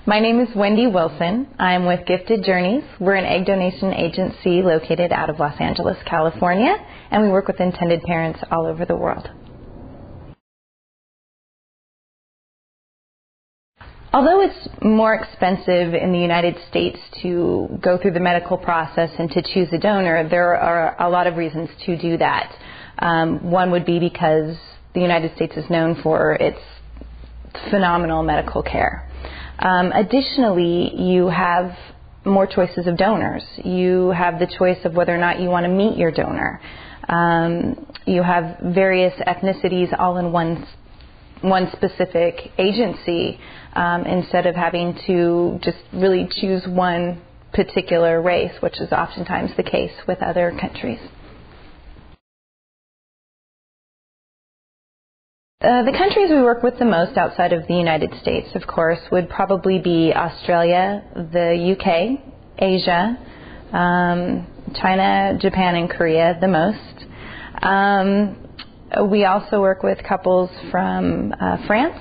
My name is Wendie-Wilson. I'm with Gifted Journeys. We're an egg donation agency located out of Los Angeles, California, and we work with intended parents all over the world. Although it's more expensive in the United States to go through the medical process and to choose a donor, there are a lot of reasons to do that. One would be because the United States is known for its phenomenal medical care. Additionally, you have more choices of donors. You have the choice of whether or not you want to meet your donor. You have various ethnicities all in one specific agency, instead of having to just really choose one particular race, which is oftentimes the case with other countries. The countries we work with the most outside of the United States, of course, would probably be Australia, the UK, Asia, China, Japan, and Korea the most. We also work with couples from France,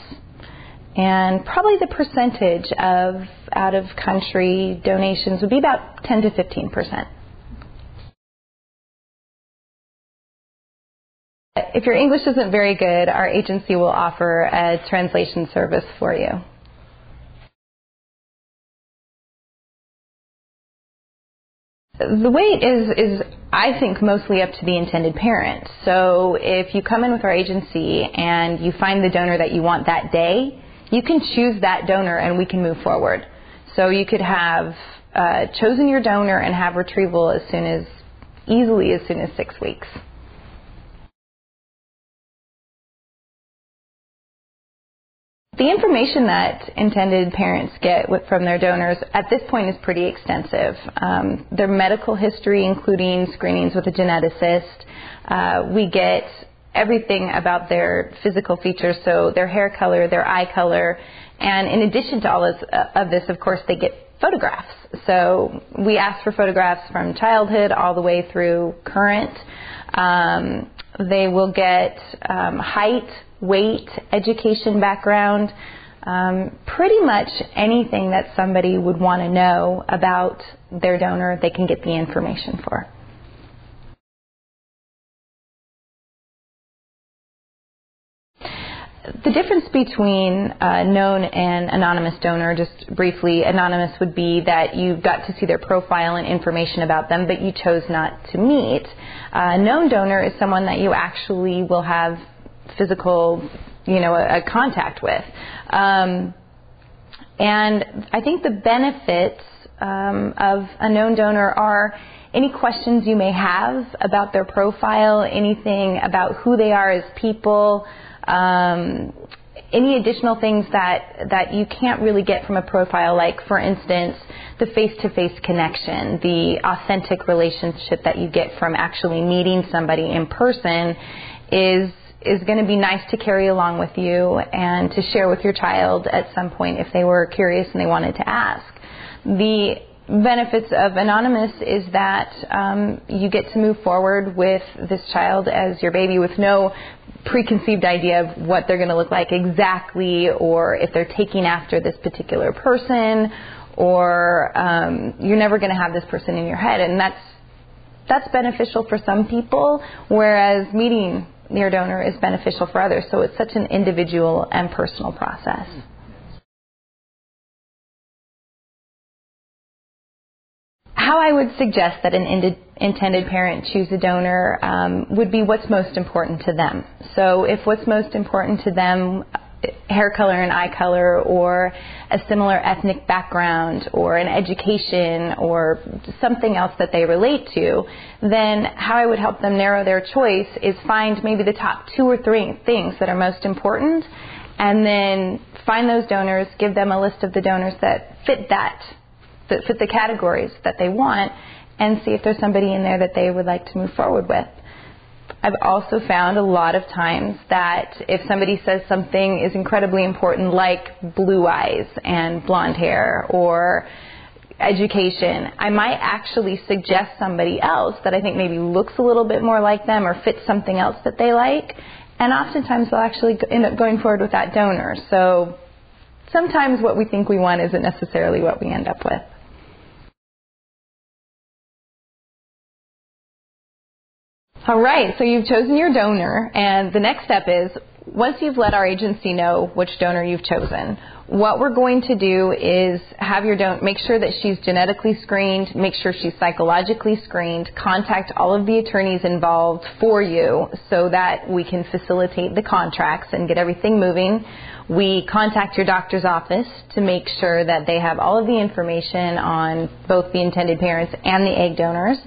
and probably the percentage of out-of-country donations would be about 10 to 15%. If your English isn't very good, our agency will offer a translation service for you. The wait is, I think, mostly up to the intended parent. So if you come in with our agency and you find the donor that you want that day, you can choose that donor and we can move forward. So you could have chosen your donor and have retrieval easily as soon as 6 weeks. The information that intended parents get from their donors at this point is pretty extensive. Their medical history, including screenings with a geneticist. We get everything about their physical features, so their hair color, their eye color, and in addition to all of this, of course, they get photographs. So we ask for photographs from childhood all the way through current. They will get height, weight, education background, pretty much anything that somebody would want to know about their donor, they can get the information for. The difference between known and anonymous donor, just briefly, anonymous would be that you got to see their profile and information about them, but you chose not to meet. Known donor is someone that you actually will have physical, a contact with. And I think the benefits of a known donor are any questions you may have about their profile, anything about who they are as people, any additional things that you can't really get from a profile, like, for instance, the face-to-face connection, the authentic relationship that you get from actually meeting somebody in person is going to be nice to carry along with you and to share with your child at some point if they were curious and they wanted to ask. The benefits of anonymous is that you get to move forward with this child as your baby with no preconceived idea of what they're going to look like exactly, or if they're taking after this particular person, or you're never going to have this person in your head. And that's beneficial for some people, whereas meeting your donor is beneficial for others. So it's such an individual and personal process. How I would suggest that an intended parent choose a donor would be what's most important to them. So if what's most important to them, hair color and eye color, or a similar ethnic background, or an education, or something else that they relate to, then how I would help them narrow their choice is find maybe the top 2 or 3 things that are most important, and then find those donors, give them a list of the donors that fit the categories that they want, and see if there's somebody in there that they would like to move forward with. I've also found a lot of times that if somebody says something is incredibly important, like blue eyes and blonde hair or education, I might actually suggest somebody else that I think maybe looks a little bit more like them or fits something else that they like, and oftentimes they'll actually end up going forward with that donor. So sometimes what we think we want isn't necessarily what we end up with. All right, so you've chosen your donor, and the next step is, once you've let our agency know which donor you've chosen, what we're going to do is have your donor make sure that she's genetically screened, make sure she's psychologically screened, contact all of the attorneys involved for you so that we can facilitate the contracts and get everything moving. We contact your doctor's office to make sure that they have all of the information on both the intended parents and the egg donors.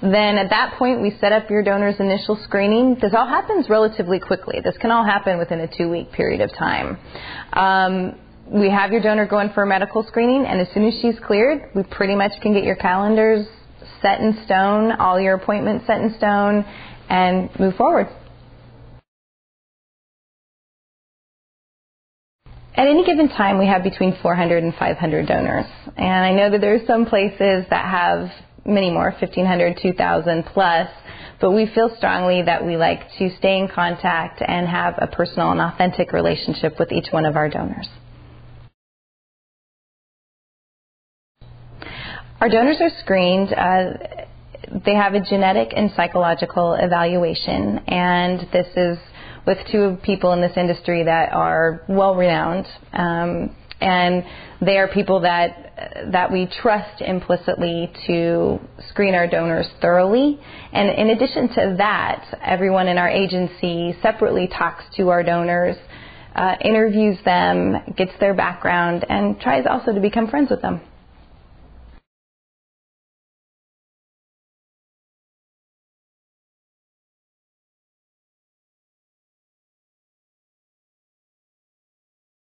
Then at that point, we set up your donor's initial screening. This all happens relatively quickly. This can all happen within a 2-week period of time. We have your donor going for a medical screening, and as soon as she's cleared, we pretty much can get your calendars set in stone, all your appointments set in stone, and move forward. At any given time, we have between 400 and 500 donors. And I know that there are some places that have many more, 1,500, 2,000 plus, but we feel strongly that we like to stay in contact and have a personal and authentic relationship with each one of our donors. Our donors are screened. They have a genetic and psychological evaluation, and this is with 2 people in this industry that are well-renowned, and they are people that we trust implicitly to screen our donors thoroughly. And in addition to that, everyone in our agency separately talks to our donors, interviews them, gets their background, and tries also to become friends with them.